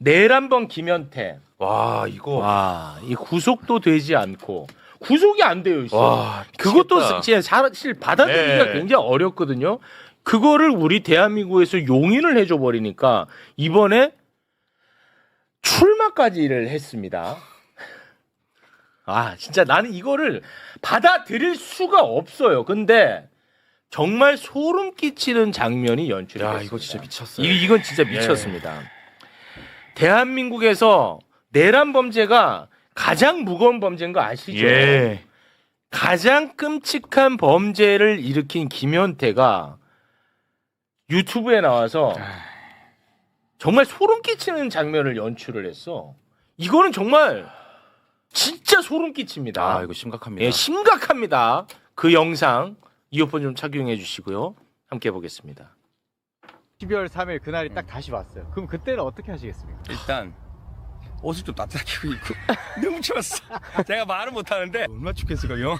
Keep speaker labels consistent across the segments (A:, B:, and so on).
A: 내란범 김현태.
B: 와 이거
A: 와, 이 구속도 되지 않고 구속이 안 돼요.
B: 와
A: 그것도
B: 미치겠다.
A: 진짜 사실 받아들이기가
B: 네.
A: 굉장히 어렵거든요. 그거를 우리 대한민국에서 용인을 해줘 버리니까 이번에 출마까지를 했습니다. 아, 진짜 나는 이거를 받아들일 수가 없어요. 근데 정말 소름 끼치는 장면이 연출됐습니다.
B: 야 이거 진짜 미쳤어요.
A: 이건 진짜 미쳤습니다. 대한민국에서 내란 범죄가 가장 무거운 범죄인 거 아시죠?
B: 예.
A: 가장 끔찍한 범죄를 일으킨 김현태가 유튜브에 나와서 정말 소름 끼치는 장면을 연출을 했어. 이거는 정말 진짜 소름 끼칩니다.
B: 아 이거 심각합니다.
A: 예, 심각합니다. 그 영상 이어폰 좀 착용해 주시고요. 함께 보겠습니다.
C: 12월 3일 그날이 딱 다시 왔어요. 그럼 그때는 어떻게 하시겠습니까?
D: 일단 옷을 좀 따뜻하게 입고 너무 추웠어. 제가 말은 못하는데 얼마나 춥겠어요. 영하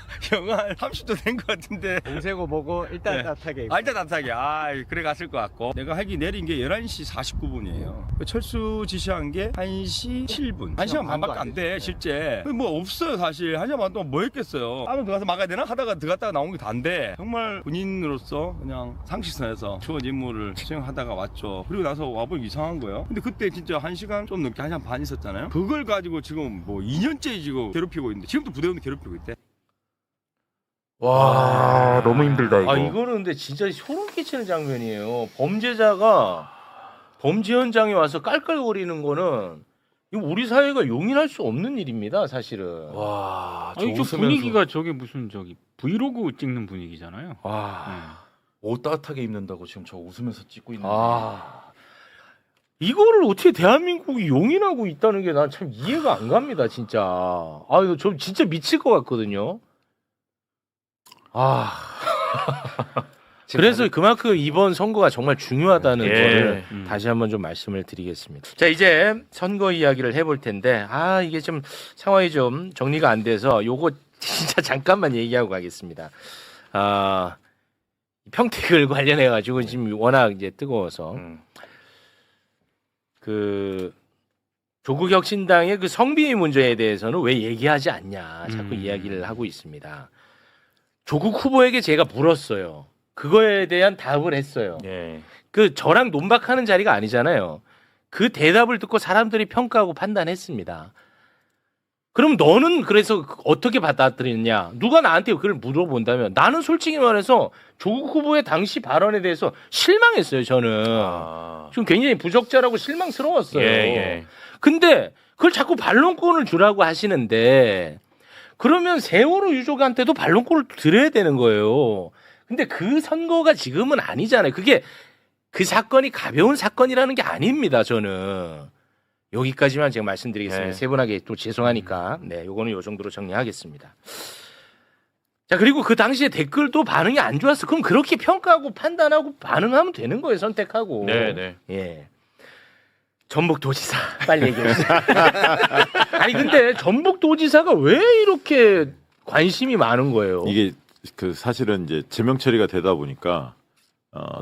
D: 한 30도 된 것 같은데.
C: 봉쇄고 뭐고 일단
D: 네.
C: 따뜻하게 입고.
D: 일단 따뜻하게. 그래 갔을 것 같고. 내가 핵이 내린 게 11시 49분이에요. 철수 지시한 게 1시 7분. 1시간 반밖에 안 돼, 실제. 뭐 없어요, 사실. 1시간 반 동안 뭐 했겠어요. 한번 들어가서 막아야 되나? 하다가 들어갔다가 나온 게 다인데 정말 군인으로서 그냥 상식선에서 주어진 임무를 수행하다가 왔죠. 그리고 나서 와보니 이상한 거예요. 근데 그때 진짜 1시간 좀 넘게 1시간 반 있었잖아요. 그걸 가지고 지금 뭐 2년째 지금 괴롭히고 있는데 지금도 부대원도 괴롭히고 있대.
B: 와 너무 힘들다 이거.
A: 아, 이거는 근데 진짜 소름 끼치는 장면이에요. 범죄자가 범죄 현장에 와서 깔깔거리는 거는 이거 우리 사회가 용인할 수 없는 일입니다, 사실은.
B: 와 저
E: 아니 저
B: 웃으면서
E: 분위기가 저게 무슨 저기 브이로그 찍는 분위기잖아요.
B: 와 옷 따뜻하게 입는다고 지금 저 웃으면서 찍고 있는데.
A: 아, 이거를 어떻게 대한민국이 용인하고 있다는 게 난 참 이해가 안 갑니다, 진짜. 아, 이거 좀 진짜 미칠 것 같거든요. 아. 그래서 그만큼 이번 선거가 정말 중요하다는
B: 예.
A: 거를
E: 음.
A: 다시 한번 좀 말씀을 드리겠습니다. 자, 이제 선거 이야기를 해볼 텐데, 이게 좀 상황이 좀 정리가 안 돼서 요거 진짜 잠깐만 얘기하고 가겠습니다. 평택을 관련해가지고 지금 워낙 이제 뜨거워서. 그 조국 혁신당의 그 성비위 문제에 대해서는 왜 얘기하지 않냐 자꾸 이야기를 하고 있습니다. 조국 후보에게 제가 물었어요. 그거에 대한 답을 했어요.
B: 예.
A: 그 저랑 논박하는 자리가 아니잖아요. 그 대답을 듣고 사람들이 평가하고 판단했습니다. 그럼 너는 그래서 어떻게 받아들였냐? 누가 나한테 그걸 물어본다면 나는 솔직히 말해서 조국 후보의 당시 발언에 대해서 실망했어요. 저는. 좀 굉장히 부적절하고 실망스러웠어요.
B: 예.
A: 근데 그걸 자꾸 반론권을 주라고 하시는데 그러면 세월호 유족한테도 반론권을 드려야 되는 거예요. 근데 그 선거가 지금은 아니잖아요. 그게 그 사건이 가벼운 사건이라는 게 아닙니다. 저는. 여기까지만 제가 말씀드리겠습니다.
B: 네.
A: 세 분에게 또 죄송하니까. 네, 요거는 요 정도로 정리하겠습니다. 자, 그리고 그 당시에 댓글도 반응이 안 좋았어. 그럼 그렇게 평가하고 판단하고 반응하면 되는 거예요. 선택하고.
B: 네네.
A: 예. 전북도지사 빨리 얘기해 주세요. 아니 근데 전북도지사가 왜 이렇게 관심이 많은 거예요?
F: 이게 그 사실은 이제 제명 처리가 되다 보니까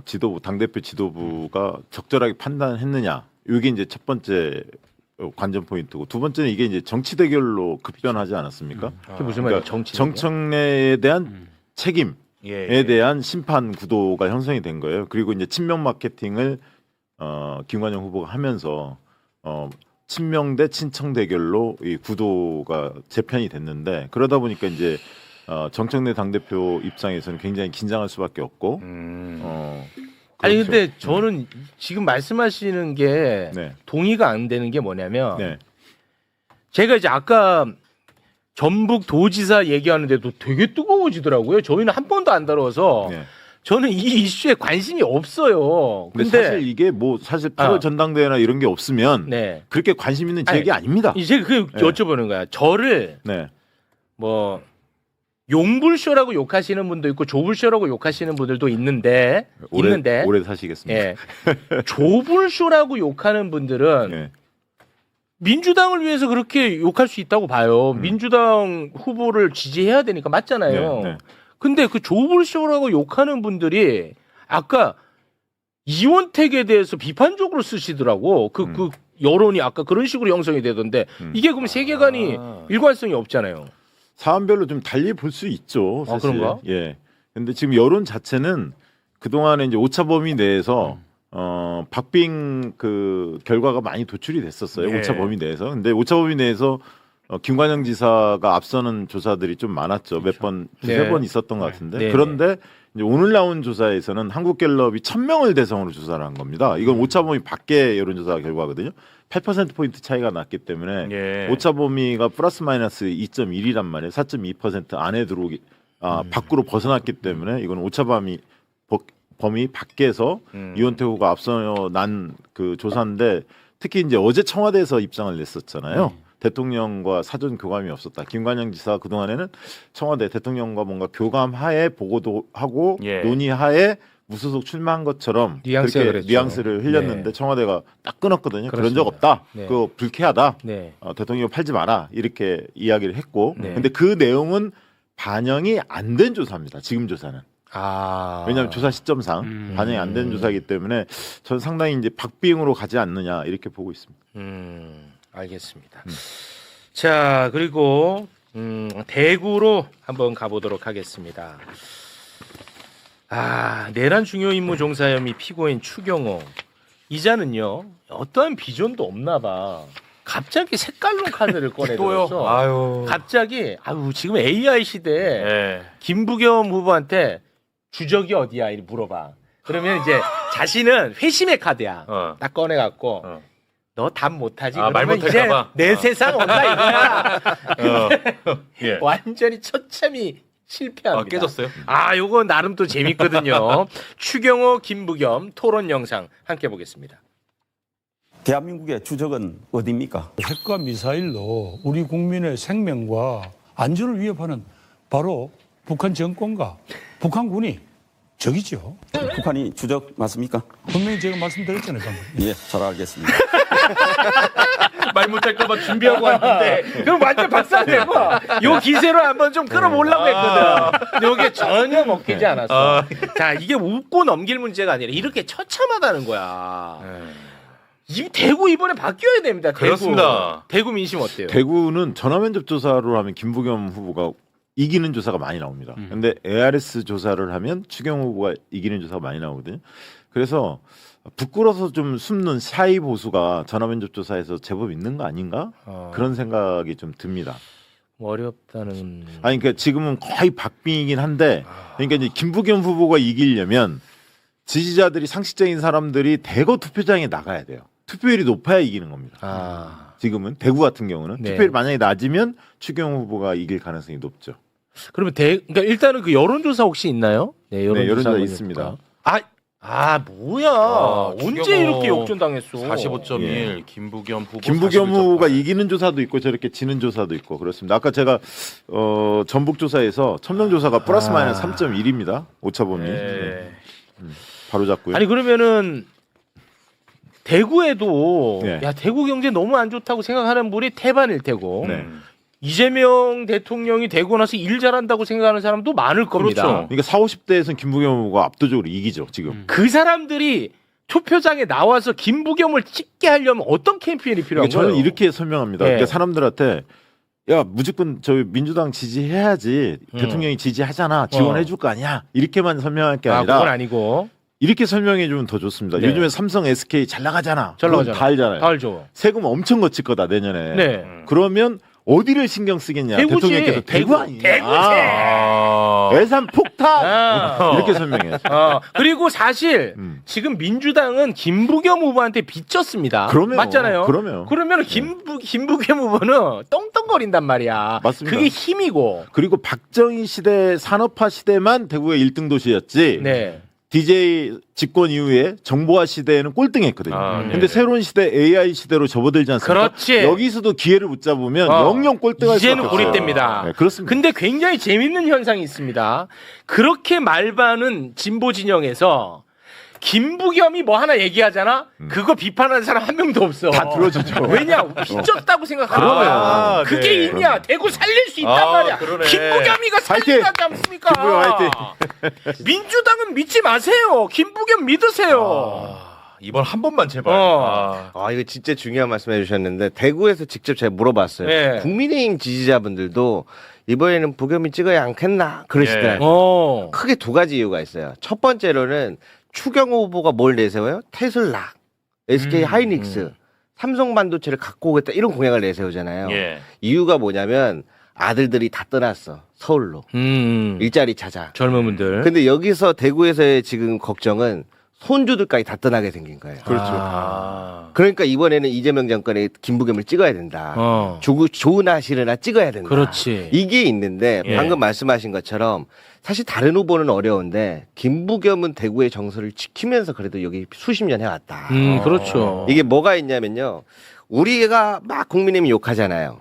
F: 지도부 당대표 지도부가 적절하게 판단했느냐 이게 이제 첫 번째 관전 포인트고 두 번째는 이게 이제 정치 대결로 급변하지 않았습니까?
A: 그게 무슨 말이에요? 정치
F: 정청래에 대한 책임에
B: 예.
F: 대한 심판 구도가 형성이 된 거예요. 그리고 이제 친명 마케팅을 김관영 후보가 하면서 친명 대 친청 대결로 이 구도가 재편이 됐는데 그러다 보니까 이제 정청래 당대표 입장에서는 굉장히 긴장할 수밖에 없고
A: 아니
F: 그렇죠.
A: 근데 저는 지금 말씀하시는 게
F: 네.
A: 동의가 안 되는 게 뭐냐면
F: 네.
A: 제가 이제 아까 전북도지사 얘기하는데도 되게 뜨거워지더라고요. 저희는 한 번도 안 다뤄서
F: 네.
A: 저는 이 이슈에 관심이 없어요.
F: 근데 사실 이게 뭐 사실 8월 전당대회나 이런 게 없으면
A: 네.
F: 그렇게 관심 있는 지역이 아닙니다.
A: 이제 그
F: 네.
A: 여쭤보는 거야. 저를
F: 네.
A: 뭐 용불쇼라고 욕하시는 분도 있고 조불쇼라고 욕하시는 분들도 있는데
F: 오래 사시겠습니다.
A: 예. 조불쇼라고 욕하는 분들은
F: 네.
A: 민주당을 위해서 그렇게 욕할 수 있다고 봐요. 민주당 후보를 지지해야 되니까 맞잖아요.
F: 네, 네.
A: 근데 그 조불쇼라고 욕하는 분들이 아까 이원택에 대해서 비판적으로 쓰시더라고. 그 여론이 아까 그런 식으로 형성이 되던데 이게 그럼 세계관이 일관성이 없잖아요.
F: 사안별로 좀 달리 볼 수 있죠.
A: 아,
F: 사실.
A: 그런가?
F: 예. 근데 지금 여론 자체는 그 동안에 이제 오차 범위 내에서 박빙 그 결과가 많이 도출이 됐었어요.
A: 예.
F: 오차 범위 내에서. 근데 오차 범위 내에서 김관영 지사가 앞서는 조사들이 좀 많았죠. 몇 번, 두세
A: 네.
F: 번 있었던 것 같은데.
A: 네.
F: 그런데 이제 오늘 나온 조사에서는 한국갤럽이 1000명을 대상으로 조사를 한 겁니다. 이건 오차 범위 밖의 여론조사 결과거든요. 8%포인트 차이가 났기 때문에
B: 예.
F: 오차 범위가 플러스 마이너스 2.1이란 말이에요. 4.2% 안에 들어오기 밖으로 벗어났기 때문에 이건 오차 범위 밖에서 이원태 후보가 앞서 난 그 조사인데 특히 이제 어제 청와대에서 입장을 냈었잖아요. 대통령과 사전 교감이 없었다. 김관영 지사가 그동안에는 청와대 대통령과 뭔가 교감하에 보고도 하고
B: 예.
F: 논의하에 무소속 출마한 것처럼
A: 뉘앙스가
F: 그렇게
A: 그랬죠.
F: 뉘앙스를 흘렸는데
A: 네.
F: 청와대가 딱 끊었거든요. 그런
A: 그렇습니다.
F: 적 없다.
A: 네.
F: 그거 불쾌하다.
A: 네.
F: 대통령 팔지 마라 이렇게 이야기를 했고
A: 네.
F: 근데 그 내용은 반영이 안 된 조사입니다. 지금 조사는.
A: 아.
F: 왜냐하면 조사 시점상 반영이 안 된 조사이기 때문에 저는 상당히 이제 박빙으로 가지 않느냐 이렇게 보고 있습니다.
A: 알겠습니다. 자, 그리고 대구로 한번 가보도록 하겠습니다. 내란 중요 임무 종사 혐의 피고인 추경호 이자는요 어떠한 비전도 없나 봐. 갑자기 색깔론 카드를 꺼내들어서
B: 아유.
A: 갑자기 지금 AI 시대에
B: 예.
A: 김부겸 후보한테 주적이 어디야? 이렇게 물어봐. 그러면 이제 자신은 회심의 카드야. 딱 꺼내갖고 너 답 못하지?
B: 말
A: 그러면 이제
B: 못할까봐.
A: 내 세상 온다 이거야.
B: 예.
A: 완전히 처참히 실패합니다.
B: 깨졌어요?
A: 요거 나름 또 재밌거든요. 추경호, 김부겸 토론 영상 함께 보겠습니다.
G: 대한민국의 주적은 어디입니까?
H: 핵과 미사일로 우리 국민의 생명과 안전을 위협하는 바로 북한 정권과 북한군이 적이죠.
G: 북한이 주적 맞습니까?
H: 분명히 제가 말씀드렸잖아요, 방금.
G: 예, 잘 알겠습니다.
A: 말 못할까봐 준비하고 왔는데 그럼 완전 박살내고 요 기세로 한번 좀 끌어보려고 했거든. 요게 전혀 먹히지 않았어. 자, 이게 웃고 넘길 문제가 아니라 이렇게 처참하다는 거야. 이 대구 이번에 바뀌어야 됩니다. 대구.
B: 그렇습니다.
A: 대구 민심 어때요?
F: 대구는 전화면접 조사로 하면 김부겸 후보가 이기는 조사가 많이 나옵니다. 근데 ARS 조사를 하면 추경호 후보가 이기는 조사가 많이 나오거든요. 그래서 부끄러워서 좀 숨는 샤이 보수가 전화면접 조사에서 제법 있는 거 아닌가? 그런 생각이 좀 듭니다.
A: 어렵다는.
F: 그러니까 지금은 거의 박빙이긴 한데, 그러니까 이제 김부겸 후보가 이기려면 지지자들이 상식적인 사람들이 대거 투표장에 나가야 돼요. 투표율이 높아야 이기는 겁니다. 지금은 대구 같은 경우는
A: 네.
F: 투표율이 만약에 낮으면 추경호 후보가 이길 가능성이 높죠.
A: 그러면 그러니까 일단은 그 여론조사 혹시 있나요? 네,
F: 여론조사
A: 한번
F: 있습니다.
A: 해볼까요? 뭐야? 언제
B: 추경호
A: 이렇게 역전당했어?
B: 45.1
F: 예.
B: 김부겸 후보
F: 김부겸 후보가
B: 41.8.
F: 이기는 조사도 있고 저렇게 지는 조사도 있고 그렇습니다. 아까 제가 전북 조사에서 천명 조사가 플러스 마이너스 3.1입니다. 오차 범위.
B: 예.
F: 바로 잡고요.
A: 아니 그러면은 대구에도
F: 네.
A: 야 대구 경제 너무 안 좋다고 생각하는 분이 태반일 테고
F: 네.
A: 이재명 대통령이 되고 나서 일 잘한다고 생각하는 사람도 많을 겁니다.
B: 그렇죠.
F: 그러니까 40, 50대에서는 김부겸 후보가 압도적으로 이기죠. 지금.
A: 그 사람들이 투표장에 나와서 김부겸을 찍게 하려면 어떤 캠페인이 필요한
F: 그러니까 저는
A: 거예요?
F: 이렇게 설명합니다.
A: 네.
F: 그러니까 사람들한테 야 무조건 저희 민주당 지지해야지 대통령이 지지하잖아 지원해 줄 거 아니야 이렇게만 설명할 게 아니라
A: 그건 아니고
F: 이렇게 설명해 주면 더 좋습니다.
A: 네.
F: 요즘에 삼성, SK 잘 나가잖아.
A: 잘
F: 그건
A: 나가잖아.
F: 다 알잖아요.
A: 다 알죠.
F: 세금 엄청 거칠 거다 내년에.
A: 네.
F: 그러면 어디를 신경 쓰겠냐?
A: 대구지.
F: 대통령께서 대구 아니냐?
A: 대구지.
F: 예산 폭탄 이렇게 설명해야죠.
A: 그리고 사실 지금 민주당은 김부겸 후보한테 빚졌습니다.
F: 그러면
A: 맞잖아요.
F: 그러면
A: 김부겸 후보는 떵떵거린단 말이야.
F: 맞습니다.
A: 그게 힘이고.
F: 그리고 박정희 시대 산업화 시대만 대구의 1등 도시였지.
A: 네.
F: DJ 집권 이후에 정보화 시대에는 꼴등했거든요.
B: 네.
F: 근데 새로운 시대 AI 시대로 접어들지 않습니까?
A: 그렇지.
F: 여기서도 기회를 못 잡으면 영영 꼴등할 수밖에
A: 이제는
F: 없어요.
A: 고립됩니다.
F: 네, 그렇습니다.
A: 근데 굉장히 재밌는 현상이 있습니다. 그렇게 말바는 진보 진영에서 김부겸이 뭐 하나 얘기하잖아? 그거 비판하는 사람 한 명도 없어.
F: 다 들어주죠.
A: 왜냐? 빚졌다고 생각하는 그게
B: 네.
A: 힘이야. 대구 살릴 수 있단 말이야.
B: 그러네.
A: 김부겸이가 살린다지 않습니까?
F: 김부겸 화이팅.
A: 민주당은 믿지 마세요. 김부겸 믿으세요.
B: 이번 한 번만 제발.
I: 이거 진짜 중요한 말씀 해주셨는데 대구에서 직접 제가 물어봤어요.
A: 네.
I: 국민의힘 지지자분들도 이번에는 부겸이 찍어야 않겠나 그러시더라고요. 크게 두 가지 이유가 있어요. 첫 번째로는 추경호 후보가 뭘 내세워요? 테슬라, SK 하이닉스, 삼성 반도체를 갖고 오겠다 이런 공약을 내세우잖아요.
B: 예.
I: 이유가 뭐냐면 아들들이 다 떠났어 서울로 일자리 찾아.
A: 젊은 분들.
I: 근데 여기서 대구에서의 지금 걱정은 손주들까지 다 떠나게 생긴 거예요.
A: 그렇죠.
I: 그러니까 이번에는 이재명 정권에 김부겸을 찍어야 된다. 좋으나 싫으나 찍어야 된다.
A: 그렇지.
I: 이게 있는데
B: 예.
I: 방금 말씀하신 것처럼 사실 다른 후보는 어려운데 김부겸은 대구의 정서를 지키면서 그래도 여기 수십 년 해왔다.
A: 그렇죠.
I: 이게 뭐가 있냐면요. 우리가 막 국민의힘 욕하잖아요.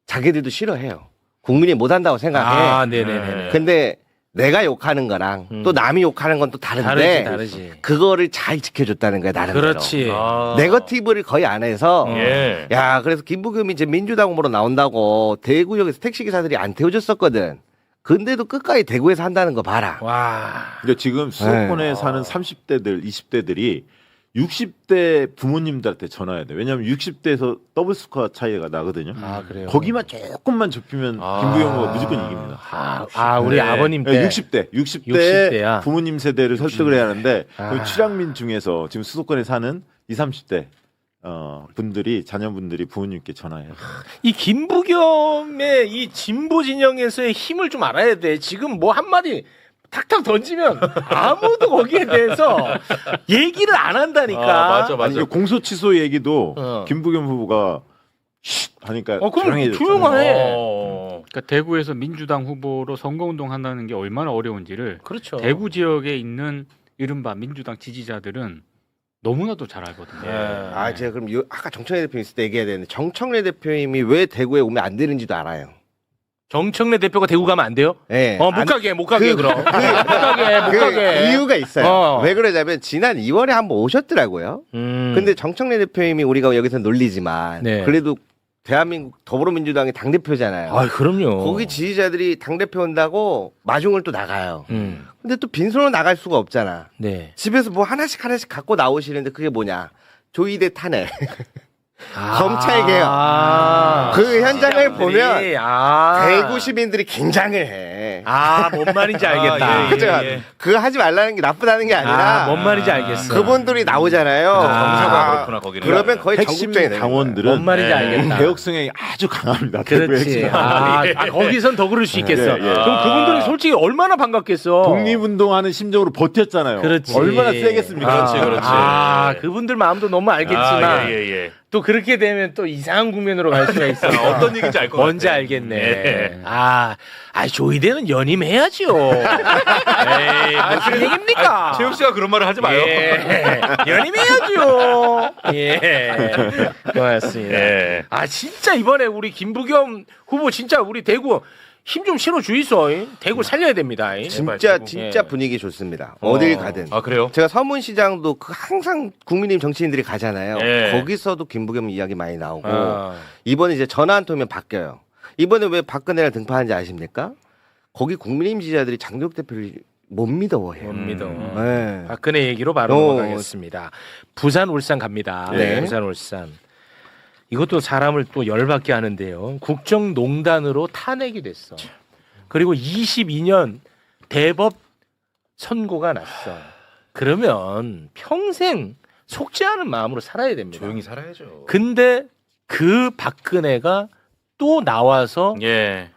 I: 자기들도 싫어해요. 국민이 못한다고 생각해.
A: 네네네.
I: 근데 내가 욕하는 거랑 또 남이 욕하는 건 또 다른데
A: 다르지.
I: 그거를 잘 지켜줬다는 거야 나름대로.
A: 그렇지.
I: 네거티브를 거의 안 해서
B: 예.
I: 야 그래서 김부겸이 이제 민주당 후보로 나온다고 대구역에서 택시기사들이 안 태워줬었거든. 근데도 끝까지 대구에서 한다는 거 봐라.
A: 와.
F: 근데 지금 수도권에 사는 30대들, 20대들이 60대 부모님들한테 전화해야 돼. 왜냐하면 60대에서 더블 스코어 차이가 나거든요.
A: 그래요.
F: 거기만 조금만 좁히면 김부겸 후보가 무조건 이깁니다.
A: 우리 아버님 때.
F: 60대
A: 60대야.
F: 부모님 세대를 설득을 해야 하는데
A: 아.
F: 그 출향민 중에서 지금 수도권에 사는 20, 30대 분들이 자녀분들이 부모님께 전화해요.
A: 이 김부겸의 이 진보 진영에서의 힘을 좀 알아야 돼. 지금 뭐 한마디 탁탁 던지면 아무도 거기에 대해서 얘기를 안 한다니까.
B: 맞아.
F: 아니 이거 공소 취소 얘기도
A: 어.
F: 김부겸 후보가 쉿 하니까
A: 그럼
F: 조용해졌잖아요.
A: 조용하네.
E: 그러니까 대구에서 민주당 후보로 선거운동 한다는 게 얼마나 어려운지를
A: 그렇죠.
E: 대구 지역에 있는 이른바 민주당 지지자들은 너무나도 잘 알거든요.
I: 제가 그럼 아까 정청래 대표님 있을 때 얘기해야 되는데 정청래 대표님이 왜 대구에 오면 안 되는지도 알아요.
A: 정청래 대표가 대구 가면 안 돼요?
I: 네.
A: 못 가게 그럼. 못 가게.
I: 이유가 있어요. 왜 그러냐면 지난 2월에 한번 오셨더라고요. 근데 정청래 대표님이 우리가 여기서 놀리지만
A: 네.
I: 그래도 대한민국 더불어민주당의 당대표잖아요.
A: 그럼요.
I: 거기 지지자들이 당대표 온다고 마중을 또 나가요. 근데 또 빈손으로 나갈 수가 없잖아.
A: 네.
I: 집에서 뭐 하나씩 갖고 나오시는데 그게 뭐냐. 조이대 탄핵. 검찰 개혁. 그 현장을 보면 대구 시민들이 긴장을 해.
A: 뭔 말인지 알겠다.
I: 그죠? 그거 하지 말라는 게 나쁘다는 게 아니라
A: 뭔 말인지 알겠어.
I: 그분들이 나오잖아요.
B: 정서가 그렇구나 거기는.
I: 그러면 거의
F: 핵심
I: 전국적이 되는
F: 당원들은
A: 뭔 말인지 알겠다.
F: 개혁 성향이 아주 강합니다.
A: 그렇지. 거기선 더 그럴 수 있겠어.
F: 예, 예.
A: 그럼 그분들은 솔직히 얼마나 반갑겠어.
F: 독립운동하는 심정으로 버텼잖아요.
A: 그렇지.
F: 얼마나 세겠습니까?
B: 그렇지.
A: 그분들 마음도 너무 알겠지만
B: 예.
A: 또 그렇게 되면 또 이상한 국면으로 갈 수가 있어.
B: 어떤 얘기인지 알 것 같아.
A: 뭔지 알겠네.
B: 예.
A: 조이대는 연임해야죠. 무슨 얘기입니까?
B: 최욱 씨가 그런 말을 하지 마요.
A: 예. 연임해야죠. 예. 고맙습니다.
B: 예.
A: 진짜 이번에 우리 김부겸 후보 진짜 우리 대구 힘 좀 실어 주이소. 대구 살려야 됩니다.
I: 진짜
A: 예.
I: 분위기 좋습니다. 어딜 가든.
B: 그래요?
I: 제가 서문시장도 항상 국민의힘 정치인들이 가잖아요.
B: 예.
I: 거기서도 김부겸 이야기 많이 나오고 이번에 이제 전화 한 통이면 바뀌어요. 이번에 왜 박근혜가 등판한지 아십니까? 거기 국민의힘 지지자들이 장도혁 대표를 못 믿어해요.
A: 못 믿어.
I: 네.
A: 박근혜 얘기로 바로 넘어가겠습니다. 부산 울산 갑니다.
I: 네.
A: 부산 울산. 이것도 사람을 또 열받게 하는데요. 국정농단으로 탄핵이 됐어. 그리고 22년 대법 선고가 났어. 그러면 평생 속지 않은 마음으로 살아야 됩니다.
B: 조용히 살아야죠.
A: 근데 그 박근혜가 또 나와서
B: 예.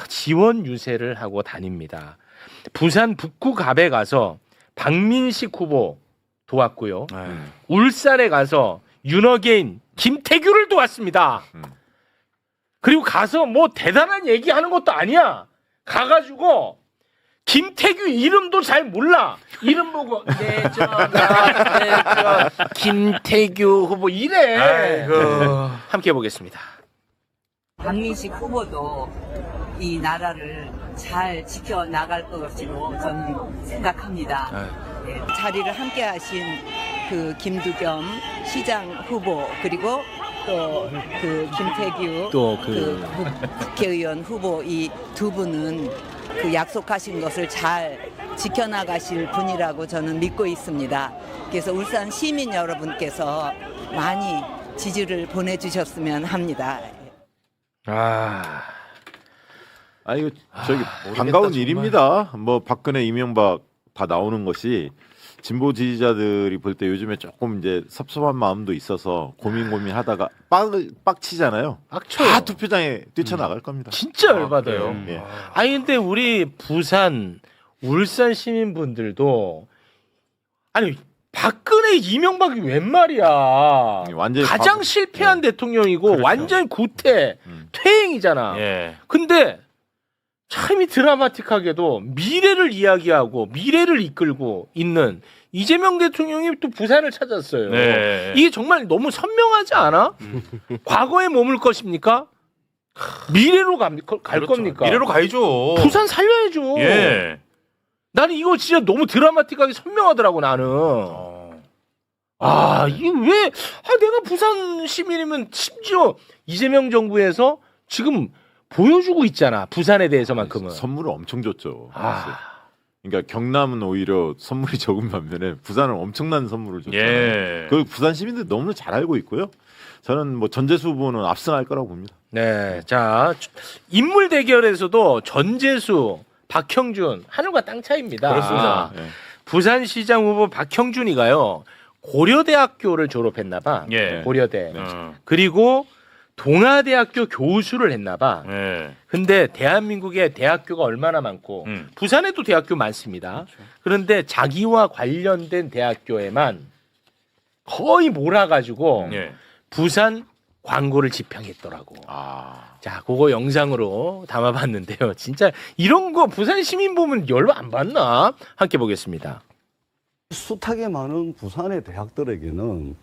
A: 지원 유세를 하고 다닙니다. 부산 북구갑에 가서 박민식 후보 도왔고요. 울산에 가서 윤어게인 김태규를 도왔습니다. 그리고 가서 뭐 대단한 얘기하는 것도 아니야. 가가지고 김태규 이름도 잘 몰라. 이름 보고 김태규 후보 이래. 함께 해보겠습니다.
J: 박민식 후보도 이 나라를 잘 지켜나갈 것으로 저는 생각합니다. 자리를 함께 하신 그 김두겸 시장 후보 그리고 또 그 김태규 국회의원 후보 이 두 분은 그 약속하신 것을 잘 지켜나가실 분이라고 저는 믿고 있습니다. 그래서 울산 시민 여러분께서 많이 지지를 보내주셨으면 합니다.
F: 이거 저기 반가운 일입니다. 뭐 박근혜, 이명박 다 나오는 것이 진보 지지자들이 볼 때 요즘에 조금 이제 섭섭한 마음도 있어서 고민하다가 빡치잖아요. 다 투표장에 뛰쳐나갈 겁니다.
A: 진짜 열받아요.
F: 예.
A: 아니 근데 우리 부산, 울산 시민분들도 아니 박근혜, 이명박이 웬 말이야.
F: 완전히
A: 가장 실패한 대통령이고
F: 그렇죠.
A: 완전 구태, 퇴행이잖아.
B: 예.
A: 근데 참이 드라마틱하게도 미래를 이야기하고 미래를 이끌고 있는 이재명 대통령이 또 부산을 찾았어요.
B: 네.
A: 이게 정말 너무 선명하지 않아? 과거에 머물 것입니까? 미래로 갈
B: 그렇죠.
A: 겁니까?
B: 미래로 가야죠.
A: 부산 살려야죠.
B: 예.
A: 나는 이거 진짜 너무 드라마틱하게 선명하더라고 나는. 이게 왜? 내가 부산 시민이면 심지어 이재명 정부에서 지금 보여주고 있잖아. 부산에 대해서만큼은.
F: 선물을 엄청 줬죠. 그러니까 경남은 오히려 선물이 적은 반면에 부산은 엄청난 선물을 줬잖아요.
B: 예.
F: 그걸 부산 시민들 너무나 잘 알고 있고요. 저는 뭐 전재수 후보는 압승할 거라고 봅니다.
A: 네, 자 인물 대결에서도 전재수, 박형준 하늘과 땅 차이입니다.
B: 그렇습니다.
F: 예.
A: 부산시장 후보 박형준이가요 고려대학교를 졸업했나봐.
B: 예.
A: 고려대. 그리고 동아대학교 교수를 했나봐.
B: 예.
A: 근데 대한민국에 대학교가 얼마나 많고 부산에도 대학교 많습니다. 그런데 자기와 관련된 대학교에만 거의 몰아가지고
B: 예.
A: 부산 광고를 집행했더라고. 자, 그거 영상으로 담아봤는데요. 진짜 이런 거 부산 시민 보면 열로 안 받나? 함께 보겠습니다.
K: 숱하게 많은 부산의 대학들에게는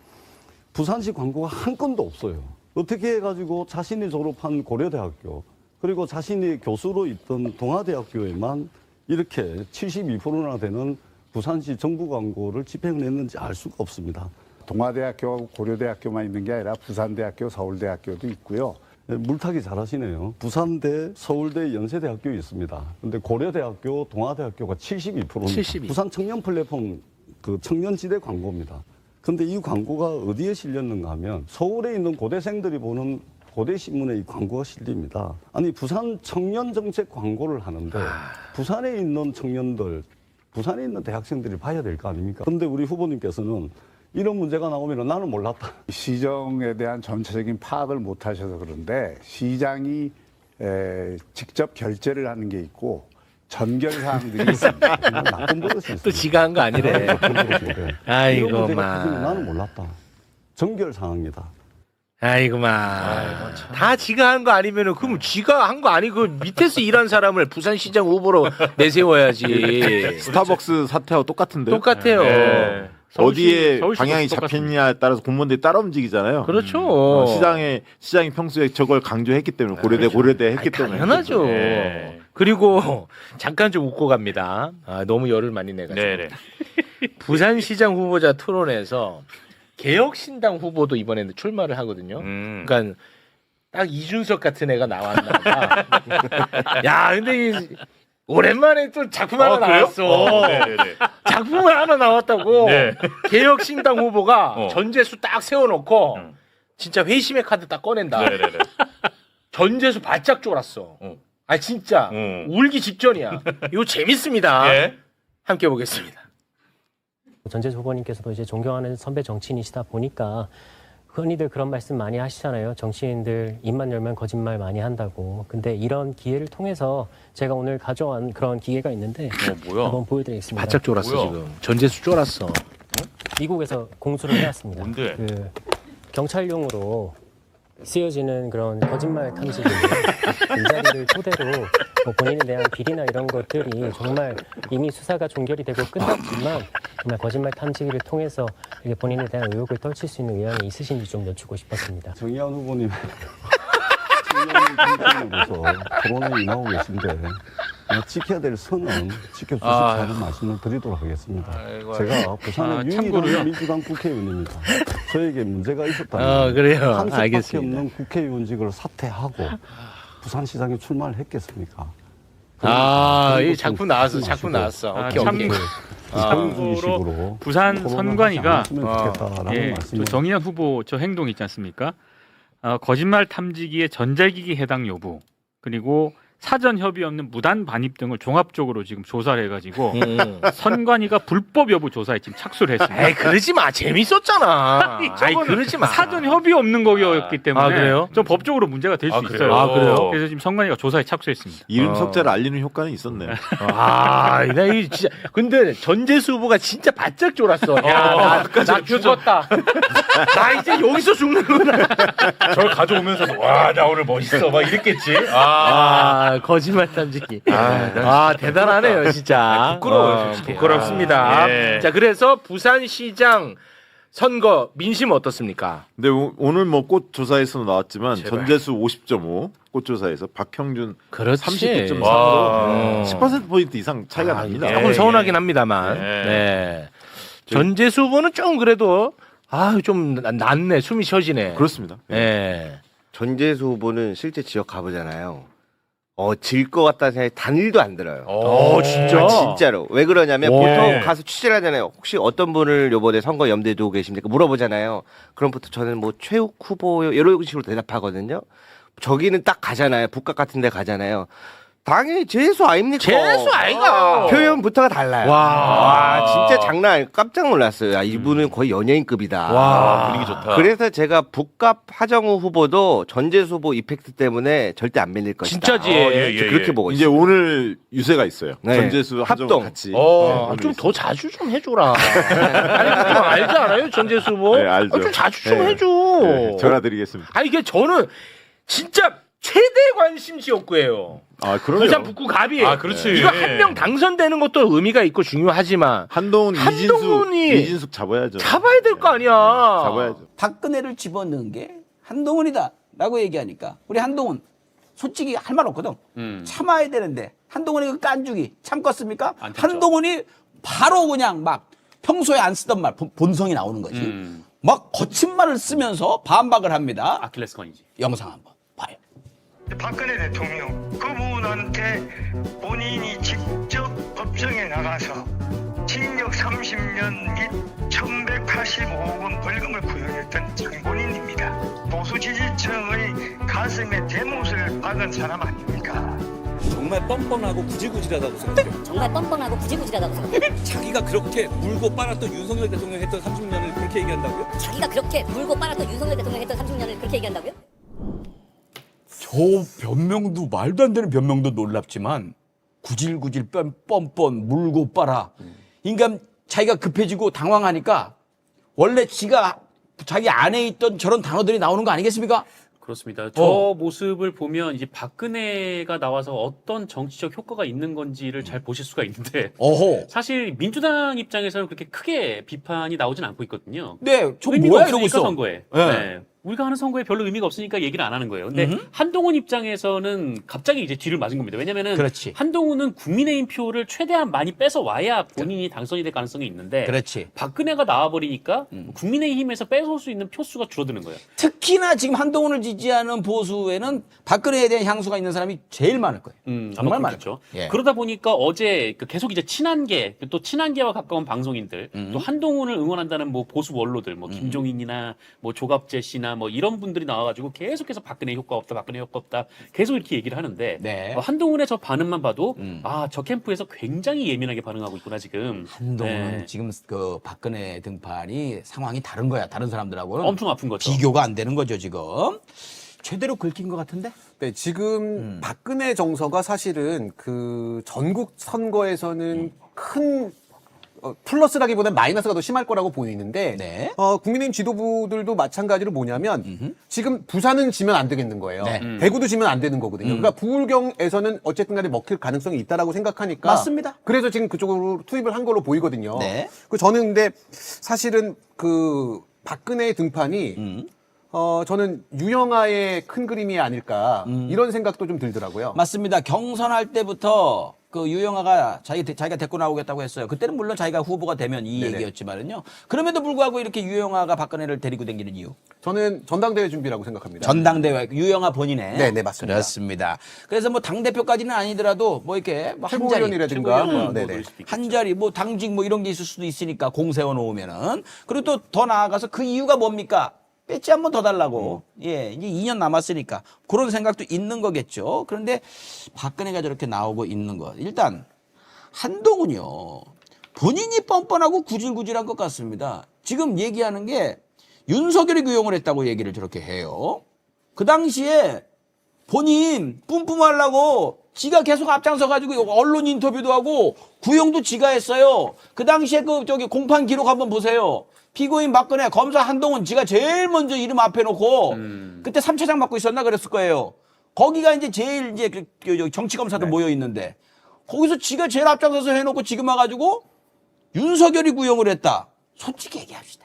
K: 부산시 광고가 한 건도 없어요. 어떻게 해가지고 자신이 졸업한 고려대학교 그리고 자신이 교수로 있던 동아대학교에만 이렇게 72%나 되는 부산시 정부 광고를 집행을 했는지 알 수가 없습니다.
L: 동아대학교하고 고려대학교만 있는 게 아니라 부산대학교, 서울대학교도 있고요.
K: 물타기 잘하시네요. 부산대, 서울대, 연세대학교 있습니다. 근데 고려대학교, 동아대학교가 72%입니다.
A: 72.
K: 부산 청년 플랫폼 그 청년지대 광고입니다. 근데 이 광고가 어디에 실렸는가 하면 서울에 있는 고대생들이 보는 고대신문에 이 광고가 실립니다. 아니 부산 청년정책 광고를 하는데 부산에 있는 청년들, 부산에 있는 대학생들이 봐야 될 거 아닙니까? 근데 우리 후보님께서는 이런 문제가 나오면 나는 몰랐다.
L: 시정에 대한 전체적인 파악을 못 하셔서 그런데 시장이 직접 결제를 하는 게 있고 전결 사항들이 있습니다.
K: 나쁜 버릇이
A: 또 지가 한 거 아니래. 아이고
K: 이런 문제가
A: 마.
K: 터지면 나는 몰랐다. 전결 사항이다.
A: 아이고 마. 다 지가 한 거 아니면은 그럼 지가 한 거 아니고 그 밑에서 일한 사람을 부산시장 후보로 내세워야지.
F: 스타벅스 사태하고 똑같은데요.
A: 똑같아요.
F: 네. 어디에
E: 서울시도
F: 방향이
E: 똑같습니다.
F: 잡혔냐에 따라서 공무원들이 따라 움직이잖아요.
A: 그렇죠.
F: 시장이 평소에 저걸 강조했기 때문에 고려대 했기 때문에.
A: 당연하죠.
B: 네.
A: 그리고 잠깐 좀 웃고 갑니다. 너무 열을 많이 내가지고.
B: 네네.
A: 부산시장 후보자 토론에서 개혁신당 후보도 이번에는 출마를 하거든요. 그러니까 딱 이준석 같은 애가 나왔나 봐. 야, 근데 오랜만에 또 작품 하나 나왔어.
B: 네네네.
A: 작품을 하나 나왔다고.
B: 네.
A: 개혁신당 후보가
B: 어.
A: 전재수 딱 세워놓고 진짜 회심의 카드 딱 꺼낸다.
B: 네네네.
A: 전재수 바짝 쫄았어. 진짜 울기 직전이야. 이거 재밌습니다.
B: 예.
A: 함께 보겠습니다.
M: 전재수 후보님께서도 이제 존경하는 선배 정치인이시다 보니까 흔히들 그런 말씀 많이 하시잖아요. 정치인들 입만 열면 거짓말 많이 한다고. 근데 이런 기회를 통해서 제가 오늘 가져온 그런 기회가 있는데
B: 뭐야?
M: 한번 보여드리겠습니다.
A: 바짝 쫄았어
B: 뭐야?
A: 지금. 전재수 쫄았어.
M: 미국에서 공수를 해왔습니다.
B: 뭔데?
M: 그 경찰용으로 쓰여지는 그런 거짓말 탐지기 일자리를 토대로 뭐 본인에 대한 비리나 이런 것들이 정말 이미 수사가 종결이 되고 끝났지만 정말 거짓말 탐지기를 통해서 이게 본인에 대한 의혹을 떨칠 수 있는 의향이 있으신지 좀 여쭙고 싶었습니다.
K: 정의한 후보님 청년으로서 토론에 임하고 계신데 지켜야 될 선은 지켜주십사는 말씀을 드리도록 하겠습니다. 제가 부산의 유일한 민주당 국회의원입니다. 저에게 문제가 있었다면
A: 그래요.
K: 한 석밖에
A: 알겠습니다.
K: 없는 국회의원직을 사퇴하고 부산시장에 출마를 했겠습니까?
A: 이 작품 나왔어. 작품 나왔어. 오케이, 오케이.
E: 참고로 부산 선관위가 저 정의연 후보 저 행동 있지 않습니까? 거짓말 탐지기의 전자기기 해당 여부 그리고 사전 협의 없는 무단 반입 등을 종합적으로 지금 조사를 해가지고 선관위가 불법 여부 조사에 지금 착수를 했습니다.
A: 에이 그러지 마. 재밌었잖아. 아이 그러지 마.
E: 사전 협의 없는 거였기 때문에
A: 그래요?
E: 좀 법적으로 문제가 될 수 있어요.
A: 그래요?
E: 그래서 지금 선관위가 조사에 착수했습니다.
F: 이름 석자를 알리는 효과는 있었네.
A: 나 이 진짜 근데 전재수 후보가 진짜 바짝 쫄았어. 야, 나 죽었다. 나 이제 여기서 죽는구나.
B: 저를 가져오면서도 와 나 오늘 멋있어 막 이랬겠지.
A: 거짓말 탐지기. 대단하네요, 진짜.
B: 부끄러워요,
A: 부끄럽습니다.
B: 예.
A: 자, 그래서 부산시장 선거 민심 어떻습니까?
F: 근데 오늘 뭐 꽃조사에서 나왔지만
A: 제발.
F: 전재수 50.5, 꽃조사에서 박형준
A: 그렇지.
F: 39.3으로 10% 이상 차이가 납니다.
A: 조금 서운하긴 합니다만. 네. 전재수 후보는 좀 그래도 좀 낫네. 숨이 쉬어지네.
F: 그렇습니다.
A: 네.
I: 전재수 후보는 실제 지역 가보잖아요. 질 것 같다는 생각이 단일도 안 들어요.
A: 진짜?
I: 진짜로. 왜 그러냐면
A: 오.
I: 보통 가서 취재를 하잖아요. 혹시 어떤 분을 요번에 선거 염두에 두고 계십니까? 물어보잖아요. 그럼부터 저는 뭐 최욱 후보요. 이런 식으로 대답하거든요. 저기는 딱 가잖아요. 북각 같은 데 가잖아요. 당연히 재수 아닙니까?
A: 재수 아이가.
I: 표현부터가 달라요.
A: 와,
I: 진짜 장난 아니에요. 깜짝 놀랐어요. 이분은 거의 연예인급이다.
A: 와,
B: 분위기 좋다.
I: 그래서 제가 북갑 하정우 후보도 전재수 후보 이펙트 때문에 절대 안 밀릴 것이다.
A: 진짜지.
I: 저 그렇게 보고
F: 이제
I: 있어요.
F: 오늘 유세가 있어요.
I: 네.
F: 전재수
I: 합동.
F: 합동 같이.
A: 좀 더 자주 좀 해줘라. 아니, 좀 알지 않아요? 전재수 후보?
F: 네, 알죠.
A: 좀 자주 좀
F: 네.
A: 해줘.
F: 네, 전화드리겠습니다.
A: 이게 저는 진짜 최대 관심 지역구예요.
F: 그럼요.
A: 부산 북구 갑이에요.
B: 그렇지.
A: 이거 한 명 당선되는 것도 의미가 있고 중요하지만 한동훈이
F: 이진숙 잡아야죠.
A: 잡아야 될 거 아니야.
F: 잡아야죠.
N: 박근혜를 집어넣은 게 한동훈이다라고 얘기하니까 우리 한동훈 솔직히 할 말 없거든. 참아야 되는데 한동훈이 그 깐죽이 참겠습니까? 한동훈이 바로 그냥 막 평소에 안 쓰던 말 본성이 나오는 거지. 막 거친 말을 쓰면서 반박을 합니다.
E: 아킬레스건이지.
N: 영상 한번 봐요.
O: 박근혜 대통령 그분한테 본인이 직접 법정에 나가서 징역 30년 및 1185억 원 벌금을 구형했던 장본인입니다. 보수 지지층의 가슴에 대못을 박은 사람 아닙니까?
P: 정말 뻔뻔하고 구질구질하다고 생각해요.
Q: 정말 뻔뻔하고 구질구질하다고 생각해요.
P: 자기가 그렇게 물고 빨았던 윤석열 대통령 했던 30년을 그렇게 얘기한다고요?
Q: 자기가 그렇게 물고 빨았던 윤석열 대통령 했던 30년을 그렇게 얘기한다고요?
N: 저 변명도 말도 안 되는 변명도 놀랍지만 구질구질 뻔뻔 물고 빨아. 인간 자기가 급해지고 당황하니까 원래 자기 안에 있던 저런 단어들이 나오는 거 아니겠습니까?
E: 그렇습니다. 저 모습을 보면 이제 박근혜가 나와서 어떤 정치적 효과가 있는 건지를 잘 보실 수가 있는데 사실 민주당 입장에서는 그렇게 크게 비판이 나오진 않고 있거든요.
N: 네, 저
E: 의미가
N: 뭐야 이러고
E: 없으니까
N: 있어.
E: 선거에.
N: 네.
E: 우리가 하는 선거에 별로 의미가 없으니까 얘기를 안 하는 거예요. 근데 한동훈 입장에서는 갑자기 이제 뒤를 맞은 겁니다. 왜냐면은
N: 그렇지.
E: 한동훈은 국민의힘 표를 최대한 많이 뺏어 와야 본인이 당선이 될 가능성이 있는데
N: 그렇지.
E: 박근혜가 나와버리니까 국민의힘에서 뺏어올 수 있는 표수가 줄어드는 거예요.
N: 특히나 지금 한동훈을 지지하는 보수에는 박근혜에 대한 향수가 있는 사람이 제일 많을 거예요. 정말 많을
E: 그렇죠.
N: 거예요. 예.
E: 그러다 보니까 어제 계속 이제 친한계, 또 친한계와 가까운 방송인들, 또 한동훈을 응원한다는 뭐 보수 원로들, 뭐 김종인이나 뭐 조갑재 씨나 뭐 이런 분들이 나와가지고 계속해서 박근혜 효과 없다, 박근혜 효과 없다, 계속 이렇게 얘기를 하는데
N: 네.
E: 한동훈의 저 반응만 봐도 저 캠프에서 굉장히 예민하게 반응하고 있구나 지금.
N: 한동훈은 지금 그 박근혜 등판이 상황이 다른 거야. 다른 사람들하고는
E: 엄청 아픈 거죠.
N: 비교가 안 되는 거죠 지금. 제대로 긁힌 것 같은데?
R: 네, 지금 박근혜 정서가 사실은 그 전국 선거에서는 큰 플러스라기보다는 마이너스가 더 심할 거라고 보이는데 국민의힘 지도부들도 마찬가지로 뭐냐면 지금 부산은 지면 안 되겠는 거예요. 대구도 지면 안 되는 거거든요. 그러니까 부울경에서는 어쨌든 간에 먹힐 가능성이 있다라고 생각하니까
N: 맞습니다.
R: 그래서 지금 그쪽으로 투입을 한 걸로 보이거든요.
N: 네.
R: 저는 근데 사실은 그 박근혜의 등판이 저는 유영아의 큰 그림이 아닐까 이런 생각도 좀 들더라고요.
N: 맞습니다. 경선할 때부터 그 유영아가 자기가 데리고 나오겠다고 했어요. 그때는 물론 자기가 후보가 되면 이
R: 네네.
N: 얘기였지만은요. 그럼에도 불구하고 이렇게 유영아가 박근혜를 데리고 다니는 이유.
R: 저는 전당대회 준비라고 생각합니다.
N: 전당대회 유영아 본인의.
R: 네, 맞습니다.
N: 그렇습니다. 그래서 뭐 당 대표까지는 아니더라도 뭐 이렇게 뭐 한 자리,
R: 최고위원이라든가
N: 네네. 한 자리 뭐 당직 뭐 이런 게 있을 수도 있으니까 공세워 놓으면은 그리고 또 더 나아가서 그 이유가 뭡니까? 배지 한 번 더 달라고. 예, 이제 2년 남았으니까 그런 생각도 있는 거겠죠. 그런데 박근혜가 저렇게 나오고 있는 것. 일단 한동훈이요. 본인이 뻔뻔하고 구질구질한 것 같습니다. 지금 얘기하는 게 윤석열이 구용을 했다고 얘기를 저렇게 해요. 그 당시에 본인 뿜뿜하려고 지가 계속 앞장서 가지고 언론 인터뷰도 하고 구용도 지가 했어요. 그 당시에 그 저기 공판 기록 한번 보세요. 피고인 박근혜, 검사 한동훈 지가 제일 먼저 이름 앞에 놓고 그때 3차장 맡고 있었나 그랬을 거예요. 거기가 이제 제일 이제 그 정치 검사들 모여 있는데 거기서 지가 제일 앞장서서 해놓고 지금 와가지고 윤석열이 구형을 했다. 솔직히 얘기합시다.